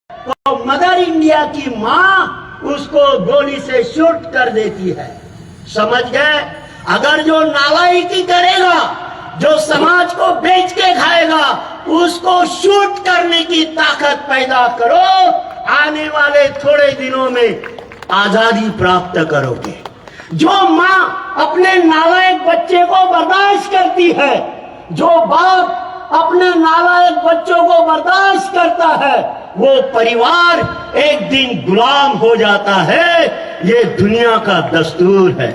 तो mother India की माँ उसको गोली से शूट कर देती है। समझ गए? अगर जो नालायकी करेगा, जो समाज को बेच के खाएगा, उसको शूट करने की ताकत पैदा करो, आने वाले थोड़े दिनों में आजादी प्राप्त करोगे। जो माँ अपने नालायक बच्चे को बर्दाश्त करती है, जो बाप अपने नालायक बच्चों को बर्दाश्त करता है, वो परिवार एक दिन गुलाम हो जाता है। ये दुनिया का दस्तूर है।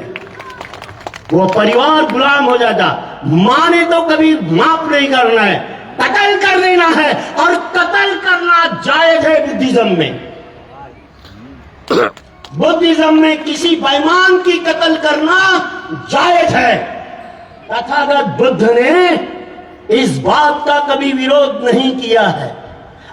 वो परिवार गुलाम हो जाता। मां ने तो कभी माफ नहीं करना है, कत्ल कर देना है, और कत्ल करना जायज है बुद्धिज्म में। बुद्धिज्म में किसी बेईमान की कत्ल करना जायज है। तथागत बुद्ध ने इस बात का कभी विरोध नहीं किया है।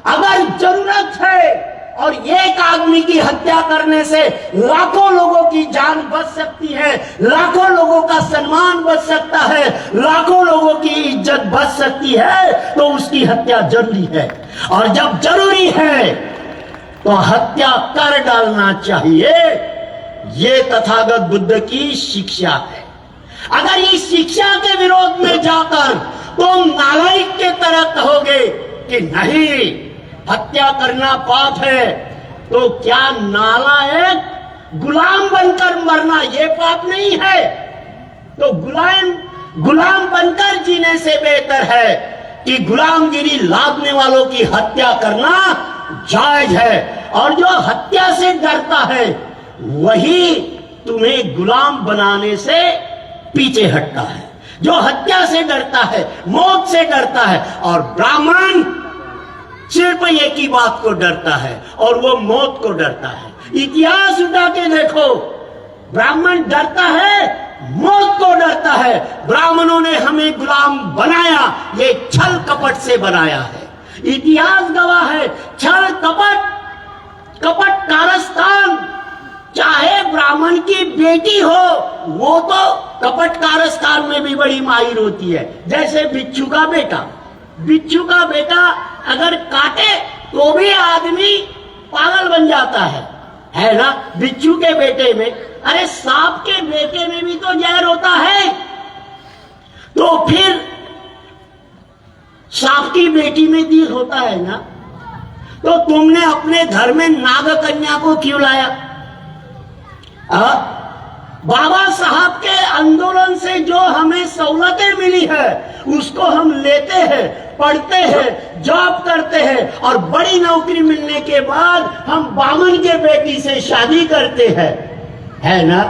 अगर जरूरत है और एक आदमी की हत्या करने से लाखों लोगों की जान बच सकती है, लाखों लोगों का सम्मान बच सकता है, लाखों लोगों की इज्जत बच सकती है, तो उसकी हत्या जरूरी है। और जब जरूरी है तो हत्या कर डालना चाहिए। ये तथागत बुद्ध की शिक्षा है। अगर इस शिक्षा के विरोध में जाकर तुम नालायक के तरह कहोगे कि नहीं, हत्या करना पाप है, तो क्या नालायक गुलाम बनकर मरना ये पाप नहीं है? तो गुलाम बनकर जीने से बेहतर है कि गुलामगिरी लादने वालों की हत्या करना जायज है। और जो हत्या से डरता है वही तुम्हें गुलाम बनाने से पीछे हटता है। जो हत्या से डरता है, मौत से डरता है, और ब्राह्मण सिर्फ एक ही बात को डरता है, और वो मौत को डरता है। इतिहास उठा के देखो, ब्राह्मण डरता है, मौत को डरता है। ब्राह्मणों ने हमें गुलाम बनाया, ये छल कपट से बनाया है। इतिहास गवाह है, छल कपट कारस्तान। चाहे ब्राह्मण की बेटी हो, वो तो कपट कारस्तान में भी बड़ी माहिर होती है। जैसे बिच्छू का बेटा अगर काटे तो भी आदमी पागल बन जाता है ना? बिच्छू के बेटे में, अरे सांप के बेटे में भी तो जहर होता है, तो फिर सांप की बेटी में भी होता है ना? तो तुमने अपने घर में नाग कन्या को क्यों लाया? बाबा साहब के आंदोलन से जो हमें सहूलतें मिली है, उसको हम लेते हैं, पढ़ते हैं, जॉब करते हैं, और बड़ी नौकरी मिलने के बाद हम बामन के बेटी से शादी करते हैं, है ना?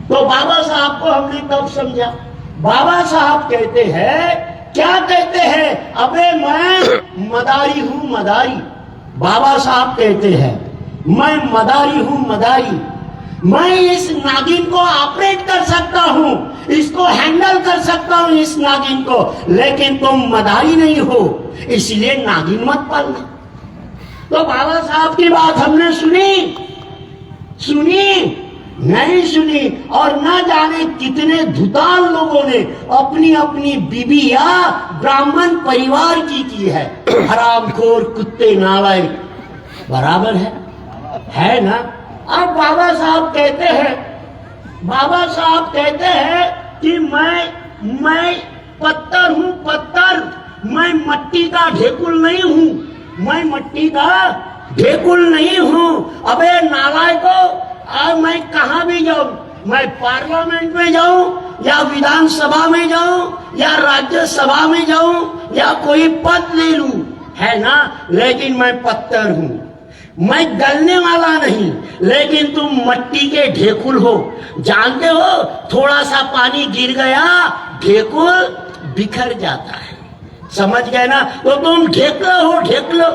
तो बाबा साहब को हमने कब समझा? बाबा साहब कहते हैं, क्या कहते हैं? अबे मैं मदारी हूं, मदारी। बाबा साहब कहते हैं, मैं मदारी हूं, मदारी। मैं इस नागिन को ऑपरेट कर सकता हूं, इसको हैंडल कर सकता हूं, इस नागिन को, लेकिन तुम मदारी नहीं हो, इसलिए नागिन मत पालना। तो बाबा साहब की बात हमने सुनी नहीं सुनी, और न जाने कितने धुताल लोगों ने अपनी अपनी बीबी या ब्राह्मण परिवार की है। हरामखोर, कुत्ते, नालायक, बराबर है ना? अब बाबा साहब कहते हैं कि मैं पत्थर हूं, पत्थर। मैं मट्टी का ढेकुल नहीं हूं, मैं मट्टी का ढेकुल नहीं हूं। अबे नालायकों, अब मैं कहां भी जाऊं, मैं पार्लियामेंट में जाऊं, या विधानसभा में जाऊं, या राज्यसभा में जाऊं, या कोई पद ले लूं, है ना? लेकिन मैं पत्थर हूं। मैं गलने वाला नहीं, लेकिन तुम मट्टी के ढेकुल हो। जानते हो, थोड़ा सा पानी गिर गया, ढेकुल बिखर जाता है। समझ गए ना? तो तुम ढेकला हो, ढेकलो।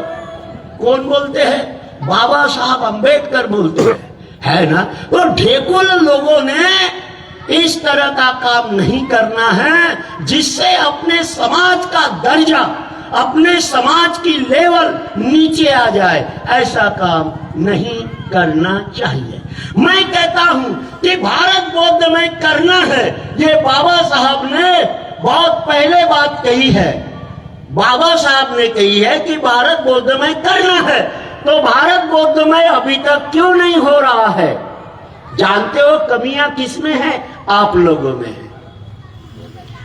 कौन बोलते हैं? बाबा साहब अंबेडकर बोलते हैं, है ना? तो ढेकुल लोगों ने इस तरह का काम नहीं करना है, जिससे अपने समाज का दर्जा, अपने समाज की लेवल नीचे आ जाए। ऐसा काम नहीं करना चाहिए। मैं कहता हूं कि भारत बौद्ध में करना है, ये बाबा साहब ने बहुत पहले बात कही है। बाबा साहब ने कही है कि भारत बौद्ध में करना है, तो भारत बौद्धमय अभी तक क्यों नहीं हो रहा है? जानते हो कमियां किसमें है? आप लोगों में है।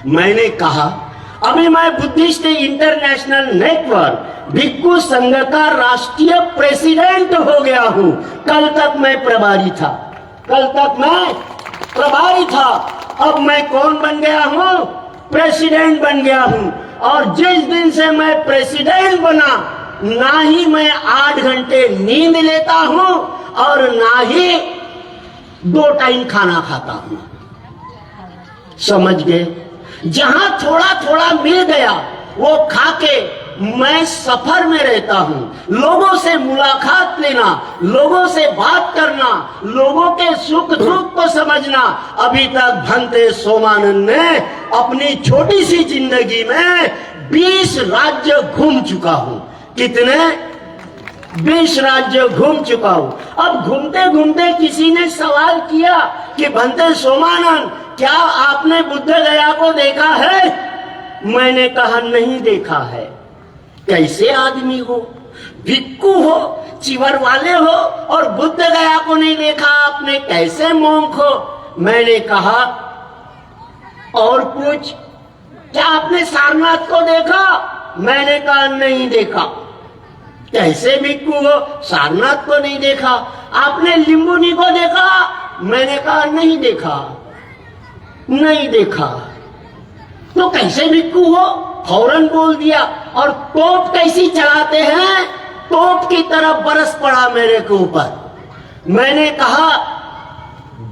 मैंने कहा अभी मैं बुद्धिस्ट इंटरनेशनल नेटवर्क भिक्खु संघ का राष्ट्रीय प्रेसिडेंट हो गया हूं। कल तक मैं प्रभारी था, अब मैं कौन बन गया हूं? प्रेसिडेंट बन गया हूं। और जिस दिन से मैं प्रेसिडेंट बना, ना ही मैं 8 घंटे नींद लेता हूं और ना ही 2 टाइम खाना खाता हूं। समझ गए? जहां थोड़ा थोड़ा मिल गया वो खाके मैं सफर में रहता हूं। लोगों से मुलाकात लेना, लोगों से बात करना, लोगों के सुख दुख को समझना। अभी तक भंते सोमानंद ने अपनी छोटी सी जिंदगी में 20 राज्य घूम चुका हूं। कितने? 20 राज्य घूम चुका हूं। अब घूमते घूमते किसी ने सवाल किया कि भंते सोमानंद, क्या आपने बुद्ध गया को देखा है? मैंने कहा नहीं देखा है। कैसे आदमी हो, भिक्खु हो, चिवर वाले हो और बुद्ध गया को नहीं देखा आपने? कैसे मोंक हो? मैंने कहा और पूछ, क्या आपने सारनाथ को देखा? मैंने कहा नहीं देखा। कैसे भिक्खु हो, सारनाथ को नहीं देखा? आपने लिंबुनी को देखा? मैंने कहा नहीं देखा। तो कैसे भिक्खु हो? फौरन बोल दिया। और तोप कैसी चलाते हैं? तोप की तरह बरस पड़ा मेरे के ऊपर। मैंने कहा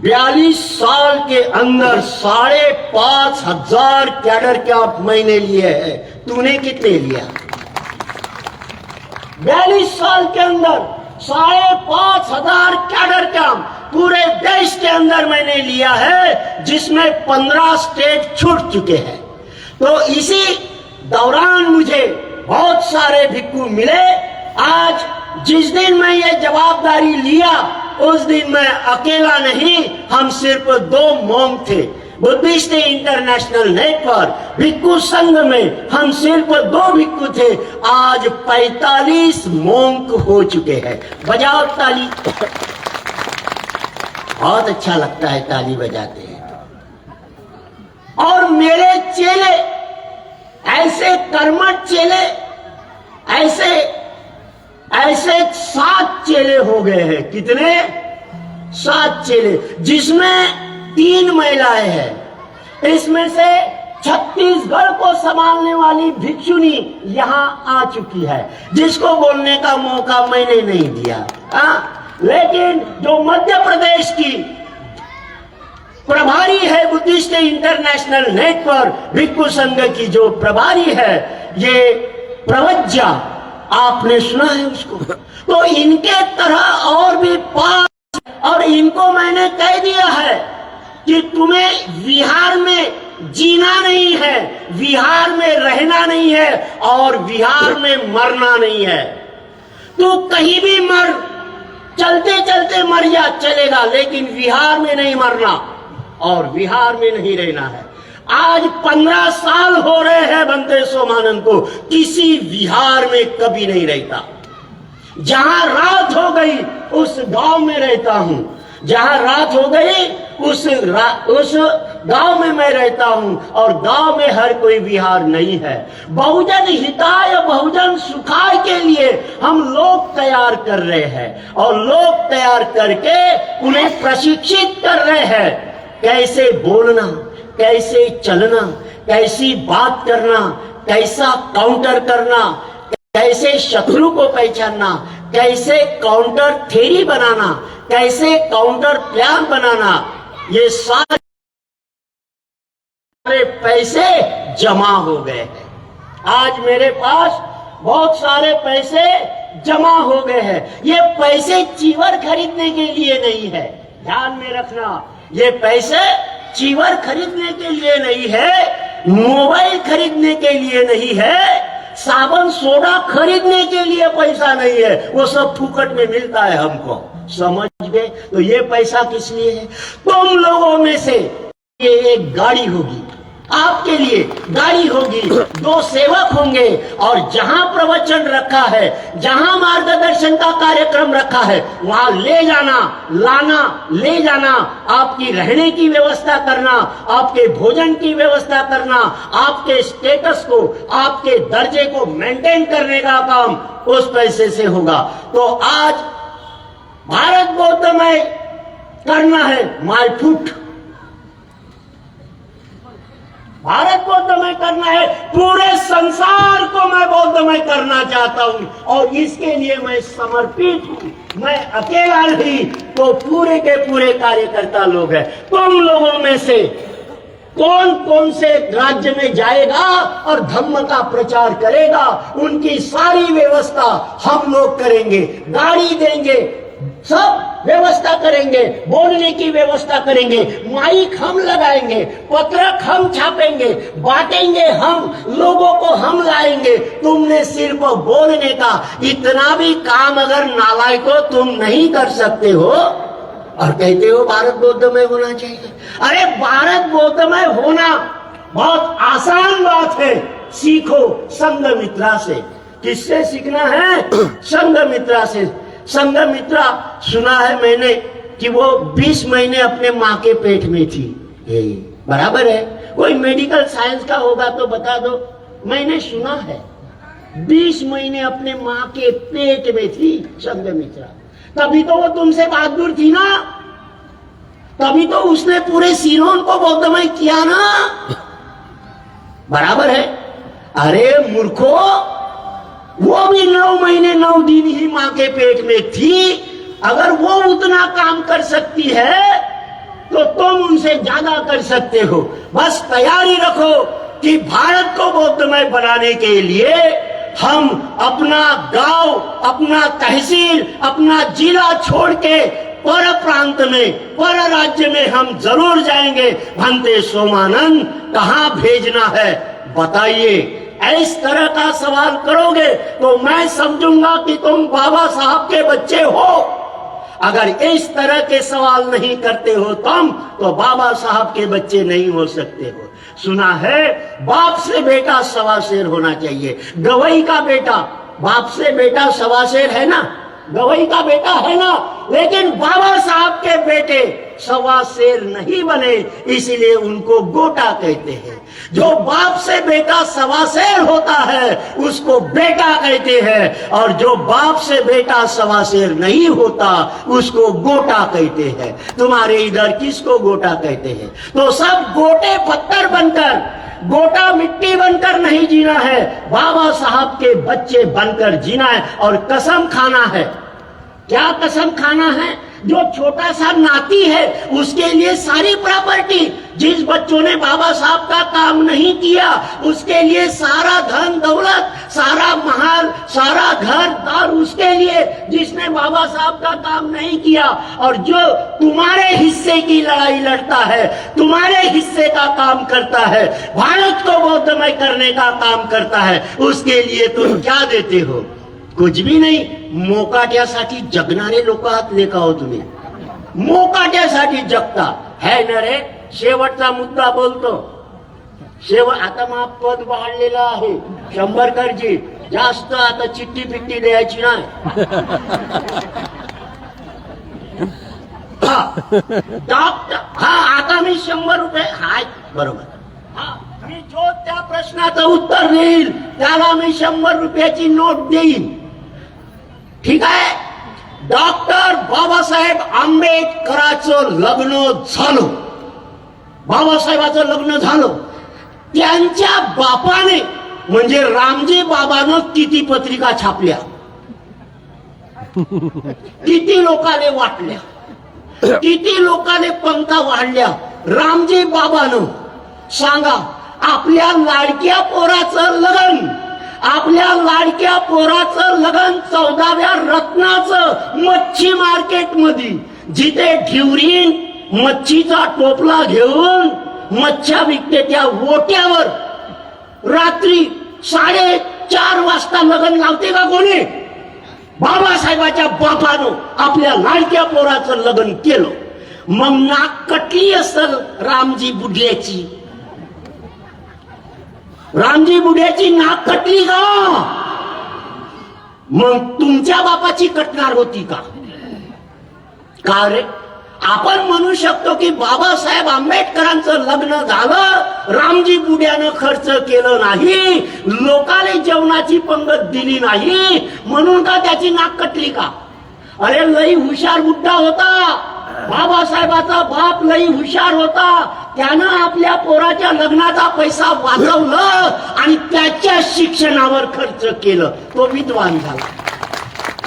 42 साल के अंदर 5,500 कैडर कैंप मैंने लिए हैं। तूने कितने लिया? 42 साल के अंदर 5,500 कैडर कैंप पूरे देश के अंदर मैंने लिया है, जिसमें 15 स्टेट छूट चुके हैं। तो इसी दौरान मुझे बहुत सारे भिक्खु मिले। आज जिस दिन मैं ये जवाबदारी लिया, उस दिन मैं अकेला नहीं, हम सिर्फ 2 मोंक थे। बुद्धिस्ट इंटरनेशनल नेटवर्क भिक्खु संघ में हम सिर्फ 2 भिक्खु थे। आज 45 मोंक हो चुके हैं। बजाओ ताली। बहुत अच्छा लगता है ताली बजाते हैं। और मेरे चेले, ऐसे कर्मठ चेले, ऐसे 7 चेले हो गए हैं। कितने? 7 चेले, जिसमें 3 महिलाएं हैं। इसमें से छत्तीसगढ़ को संभालने वाली भिक्षुनी यहां आ चुकी है, जिसको बोलने का मौका मैंने नहीं दिया। लेकिन जो मध्य प्रदेश की प्रभारी है बुद्धिस्ट इंटरनेशनल नेटवर्क भिक्खु संघ की, जो प्रभारी है, ये प्रवज्जा, आपने सुना है उसको? तो इनके तरह और भी 5, और इनको मैंने कह दिया है कि तुम्हें विहार में जीना नहीं है, विहार में रहना नहीं है और विहार में मरना नहीं है। तू कहीं भी मर, चलते चलते मर जा, चलेगा, लेकिन विहार में नहीं मरना और विहार में नहीं रहना है। आज 15 साल हो रहे हैं भंते सोमानंद को किसी विहार में कभी नहीं रहता। जहां रात हो गई उस गांव में रहता हूं, जहां रात हो गई उस गांव में मैं रहता हूं। और गांव में हर कोई विहार नहीं है। बहुजन हिताय बहुजन सुखाय के लिए हम लोग तैयार कर रहे हैं और लोग तैयार करके उन्हें प्रशिक्षित कर रहे हैं। कैसे बोलना, कैसे चलना, कैसी बात करना, कैसा काउंटर करना, कैसे शत्रु को पहचानना, कैसे काउंटर थ्योरी बनाना, कैसे काउंटर प्लान बनाना, ये सारे पैसे जमा हो गए हैं। आज मेरे पास बहुत सारे पैसे जमा हो गए हैं। ये पैसे चीवर खरीदने के लिए नहीं है, ध्यान में रखना। ये पैसे चीवर खरीदने के लिए नहीं है, मोबाइल खरीदने के लिए नहीं है, साबुन सोडा खरीदने के लिए पैसा नहीं है। वो सब फुकट में मिलता है हमको, समझ गए? तो ये पैसा किस लिए है? तुम लोगों में से ये एक गाड़ी होगी, आपके लिए गाड़ी होगी, 2 सेवक होंगे, और जहां प्रवचन रखा है, जहां मार्गदर्शन का कार्यक्रम रखा है, वहां ले जाना, लाना, ले जाना, आपकी रहने की व्यवस्था करना, आपके भोजन की व्यवस्था करना, आपके स्टेटस को, आपके दर्जे को मेंटेन करने का काम उस पैसे से होगा। तो आज भारत बौद्धमय करना है, माय फुट, भारत बौद्धमय करना है, पूरे संसार को मैं बौद्धमय करना चाहता हूं, और इसके लिए मैं समर्पित हूं। मैं अकेला नहीं, तो पूरे के पूरे कार्यकर्ता लोग हैं। तुम लोगों में से कौन कौन से राज्य में जाएगा और धम्म का प्रचार करेगा, उनकी सारी व्यवस्था हम लोग करेंगे, गाड़ी देंगे, सब व्यवस्था करेंगे, बोलने की व्यवस्था करेंगे, माइक हम लगाएंगे, पत्रक हम छापेंगे, बांटेंगे हम, लोगों को हम लाएंगे। तुमने सिर्फ बोलने का इतना भी काम अगर नालायको तुम नहीं कर सकते हो और कहते हो भारत बौद्धमय होना चाहिए। अरे भारत बौद्धमय होना बहुत आसान बात है, सीखो संघमित्रा से। किससे सीखना है? संघमित्रा से। संघमित्रा सुना है मैंने कि वो 20 महीने अपने माँ के पेट में थी, यही बराबर है। कोई मेडिकल साइंस का होगा तो बता दो, मैंने सुना है 20 महीने अपने माँ के पेट में थी संघमित्रा। तभी तो वो तुमसे बहादुर थी ना, तभी तो उसने पूरे सिरोन को बौद्धमय किया ना, बराबर है। अरे मूर्खो, वो भी 9 महीने 9 दिन ही मां के पेट में थी। अगर वो उतना काम कर सकती है तो तुम उनसे ज्यादा कर सकते हो। बस तैयारी रखो कि भारत को बौद्धमय बनाने के लिए हम अपना गांव, अपना तहसील, अपना जिला छोड़ के पर प्रांत में, पर राज्य में हम जरूर जाएंगे। भंते सोमानंद, कहां भेजना है बताइए। इस तरह का सवाल करोगे तो मैं समझूंगा कि तुम बाबा साहब के बच्चे हो। अगर इस तरह के सवाल नहीं करते हो तुम, तो बाबा साहब के बच्चे नहीं हो सकते हो। सुना है बाप से बेटा सवा शेर होना चाहिए। गवई का बेटा बाप से बेटा सवा शेर है ना, गवई का बेटा है ना, लेकिन बाबा साहब के बेटे सवा शेर नहीं बने, इसीलिए उनको गोटा कहते हैं। जो बाप से बेटा सवा शेर होता है उसको बेटा कहते हैं, और जो बाप से बेटा सवा शेर नहीं होता उसको गोटा कहते हैं। तुम्हारे इधर किसको गोटा कहते हैं? तो सब गोटे पत्थर बनकर, गोटा मिट्टी बनकर नहीं जीना है, बाबा साहब के बच्चे बनकर जीना है। और कसम खाना है। क्या कसम खाना है? जो छोटा सा नाती है उसके लिए सारी प्रॉपर्टी, जिस बच्चों ने बाबा साहब का काम नहीं किया उसके लिए सारा धन दौलत, सारा महल, सारा घर दार उसके लिए, जिसने बाबा साहब का काम नहीं किया। और जो तुम्हारे हिस्से की लड़ाई लड़ता है, तुम्हारे हिस्से का काम करता है, भारत को बौद्धमय करने का काम करता है, उसके लिए तुम क्या देते हो? कुछ भी नहीं। मोकाट्यासाठी जगणारे लोक आहात, देखा हो तुम्ही, मोकाट्यासाठी जगता है ना रे। शेवटचा मुद्दा बोलतो, आता मग पद वाढलेलं आहे, 100 करजी जास्त, आता चिठ्ठी पिट्टी द्यायची नाही। आता मी 100 रुपये, हाय बरोबर, मी जो त्या प्रश्नाचं उत्तर देईल त्याला मी 100 रुपयाची नोट देईन, ठीक आहे। डॉक्टर बाबासाहेब आंबेडकरांचं लग्न झालं, बाबासाहेबांचं लग्न झालं, त्यांच्या बापाने म्हणजे रामजी बाबानं किती पत्रिका छापल्या, किती लोकांनी वाटल्या, किती लोकांनी पंक्ता वाढल्या रामजी बाबानं? सांगा, आपल्या लाडक्या पोराचं लग्न, आपल्या लाडक्या पोराचं लग्न 14व्या रत्नाचं मच्छी मार्केट मध्ये, जिथे ढिवरीन मच्छीचा टोपला घेऊन मच्छ्या विकते त्या ओट्यावर रात्री 4:30 वाजता लग्न लावते का कोणी? बाबासाहेबाच्या बापानं आपल्या लाडक्या पोराचं लग्न केलं. मग नाक कटली असेल रामजी बुढल्याची, रामजी बुड्याची नाक कटली का? मग तुमच्या बापाची कटणार होती का? का रे? आपण म्हणू शकतो की बाबासाहेब आंबेडकरांचं लग्न झालं, रामजी बुड्यानं खर्च केलं नाही, लोकांनी जेवणाची पंगत दिली नाही, म्हणून का त्याची नाक कटली का? अरे लई हुशार बुड्ढा होता, बाबासाहेबाचा बाप लई हुशार होता, त्यानं आपल्या पोराच्या लग्नाचा पैसा वाचवलं आणि त्याच्या शिक्षणावर खर्च केलं, तो विद्वान झाला.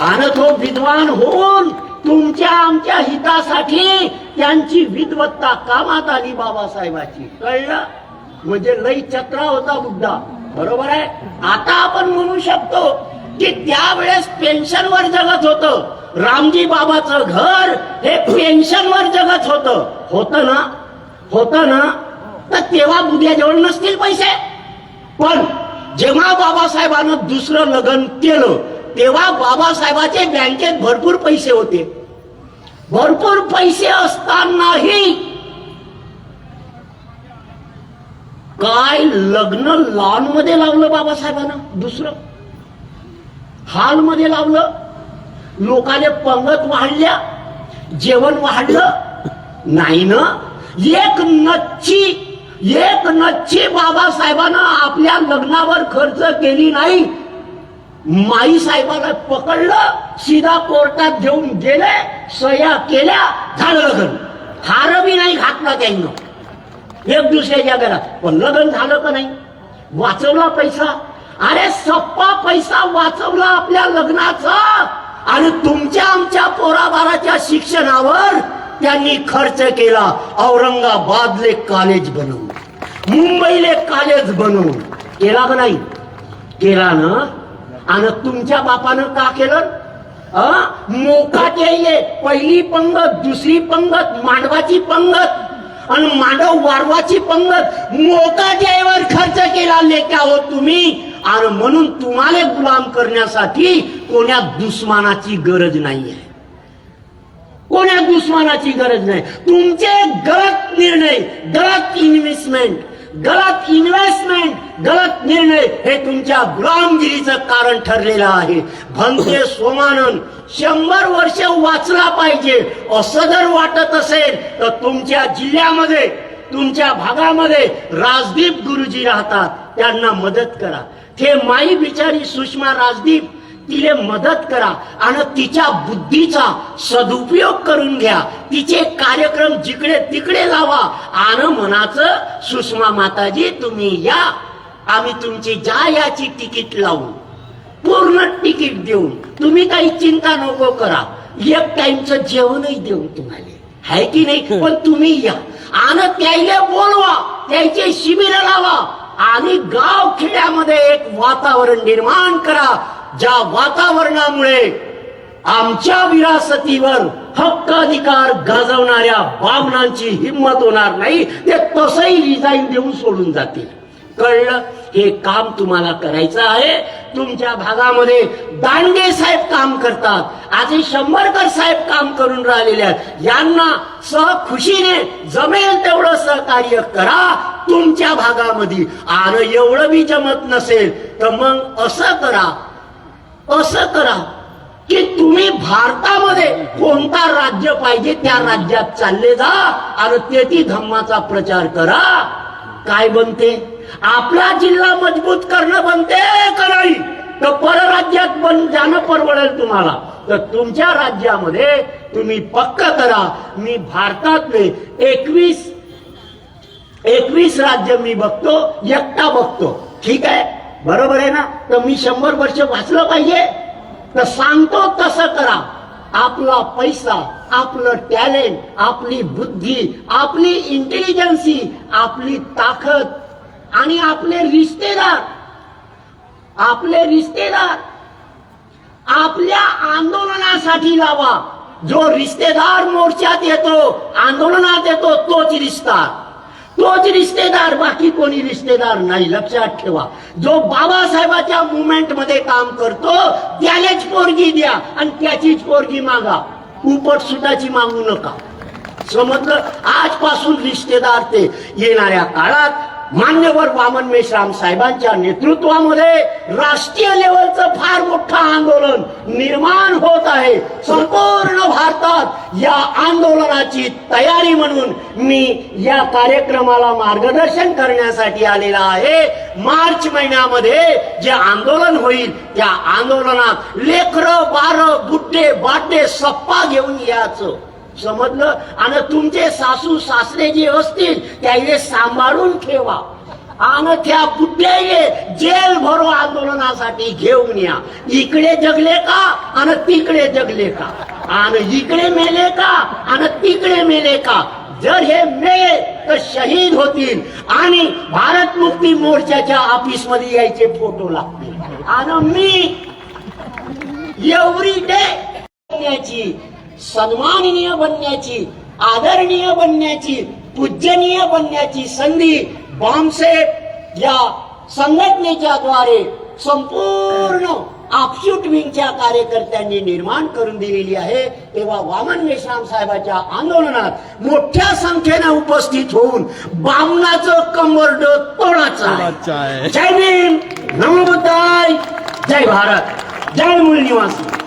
आणि तो विद्वान होऊन तुमच्या आमच्या हितासाठी त्यांची विद्वत्ता कामात आली बाबासाहेबाची. कळलं? म्हणजे लई चत्रा होता बुड्ढा, बरोबर आहे. आता आपण म्हणू शकतो की त्यावेळेस पेन्शनवर जगत होतं, रामजी बाबाचं घर हे पेन्शनवर जगत होतं ना, तर तेव्हा बुड्याजवळ नसतील पैसे. पण जेव्हा बाबासाहेबानं दुसरं लग्न केलं तेव्हा बाबासाहेबाचे बँकेत भरपूर पैसे होते. भरपूर पैसे असतानाही काय लग्न लॉन मध्ये लावलं बाबासाहेबांना, दुसरं हॉल मध्ये लावलं, लोकांनी पंगत वाढल्या, जेवण वाढलं नाही ना. एक नच्ची बाबासाहेबांना आपल्या लग्नावर खर्च केली नाही. माई साहेबाला पकडलं, सीधा कोर्टात घेऊन गेले, सह्या केल्या, झालं लग्न. हार बी नाही घातला त्यांनी एक दुसऱ्याच्या घरात, पण लग्न झालं का नाही? वाचवला पैसा. अरे सप्पा पैसा वाचवला आपल्या लग्नाचा. आणि तुमच्या आमच्या पोराबाराच्या शिक्षणावर त्यांनी खर्च केला. औरंगाबादले कॉलेज बनवून, मुंबईले कॉलेज बनवून. केला का नाही? केला ना. आणि तुमच्या बापानं का केलं? मोकाटे, पहिली पंगत, दुसरी पंगत, मांडवाची पंगत आणि मांडव वारवाची पंगत, मोकाट्यावर खर्च केला लेका हो तुम्ही. आणि म्हणून तुम्हाला गुलाम करण्यासाठी कोण्या दुश्मनाची गरज नाहीये, कोण्या दुश्मनाची गरज नाही. तुमचे गलत निर्णय, गलत इन्व्हेस्टमेंट, गलत निर्णय हे तुमच्या गुलामगिरीचं कारण ठरलेलं आहे. भंते सोमानंद 100 वर्ष वाचला पाहिजे असं जर वाटत असेल तर तुमच्या जिल्ह्यामध्ये, तुमच्या भागामध्ये राजदीप गुरुजी राहतात, त्यांना मदत करा. ते माई बिचारी सुषमा राजदीप, तिले मदत करा आणि तिच्या बुद्धीचा सदुपयोग करून घ्या. तिचे कार्यक्रम जिकडे तिकडे लावा आणि म्हणाचं सुषमा माताजी तुम्ही या, आम्ही तुमची जा याची तिकीट लावू, पूर्ण तिकीट देऊन, तुम्ही काही चिंता नको करा, एक टाइमचं जेवणही देऊ तुम्हाला, आहे की नाही. पण तुम्ही या आणि त्याला बोलवा, त्याचे शिबिर लावा आणि गाव खेड्यामध्ये एक वातावरण निर्माण करा, ज्या वातावरणामुळे आमच्या विरासतीवर हक्क अधिकार गाजवणाऱ्या बामणांची हिंमत होणार नाही, ते तसंही रिझाईन देऊन सोडून जातील. कळलं? हे काम तुम्हाला करायचं आहे. तुमच्या भागामध्ये दांडे साहेब काम करतात, आज शंभरकर साहेब काम करून राहिलेले आहेत. यांना सहखुशीने जमेल तेवढं सहकार्य करा तुमच्या भागामध्ये. आणि एवढं बी जमत नसेल तर मग असं करा की तुम्ही भारतामध्ये कोणता राज्य पाहिजे त्या राज्यात चालले जा आणि तेथी धम्माचा प्रचार करा. काय बनते? आपला जिल्हा मजबूत करणं बनते का नाही? तर परराज्यात जाणं परवडेल तुम्हाला. तर तुमच्या राज्यामध्ये तुम्ही पक्क करा. मी भारतातले 21 राज्य मी बघतो, एकटा बघतो. ठीक आहे, बरोबर आहे ना. तर मी 100 वर्ष वाचलं पाहिजे तर सांगतो तसं करा. आपला पैसा, आपलं टॅलेंट, आपली बुद्धी, आपली इंटेलिजन्सी, आपली ताकद आणि आपले रिश्तेदार आपल्या आंदोलनासाठी लावा. जो रिश्तेदार मोर्चात येतो, आंदोलनात येतो, तोच रिश्तेदार, बाकी कोणी रिश्तेदार नाही. लक्षात ठेवा. जो बाबासाहेबाच्या मुवमेंट मध्ये काम करतो त्यालाच पोरगी द्या आणि त्याचीच पोरगी मागा, उपट सुटाची मागू नका. समजलं? आजपासून रिश्तेदार ते येणाऱ्या काळात मान्यवर वामन मेश्राम साहेबांच्या नेतृत्वामध्ये राष्ट्रीय लेवलचं फार मोठं आंदोलन निर्माण होत आहे. संपूर्ण भारतात या आंदोलनाची तयारी म्हणून मी या कार्यक्रमाला मार्गदर्शन करण्यासाठी आलेला आहे. मार्च महिन्यामध्ये जे आंदोलन होईल त्या आंदोलनात लेकरं बारं बुड्ढे बाटे सप्पा घेऊन यायचं, समजलं. आणि तुमचे सासू सासरे जे असतील त्याला सांभाळून ठेवा आणि त्या बुड्ढ्याले जेल भरो आंदोलनासाठी घेऊन या. इकडे जगले का आणि तिकडे जगले का, आणि इकडे मेले का आणि तिकडे मेले का. जर हे मेले तर शहीद होतील आणि भारत मुक्ती मोर्चाच्या ऑफिस मध्ये यायचे फोटो लागतील. आणि मी एव्हरी डे बनण्याची, सन्माननीय बनण्याची, आदरणीय बनण्याची, पूजनीय बनण्याची संधी बॉम्बसेट या संघटनेच्या द्वारे संपूर्ण ऑफशूट विंगच्या कार्यकर्त्यांनी निर्माण करून दिलेली आहे. तेव्हा वामन मेश्राम साहेबांच्या आंदोलनात मोठ्या संख्येने उपस्थित होऊन बामणाचं कंबरड तोडाचं आहे. जय भीम, नमो बुद्धाय, जय भारत, जय मूळ निवासी.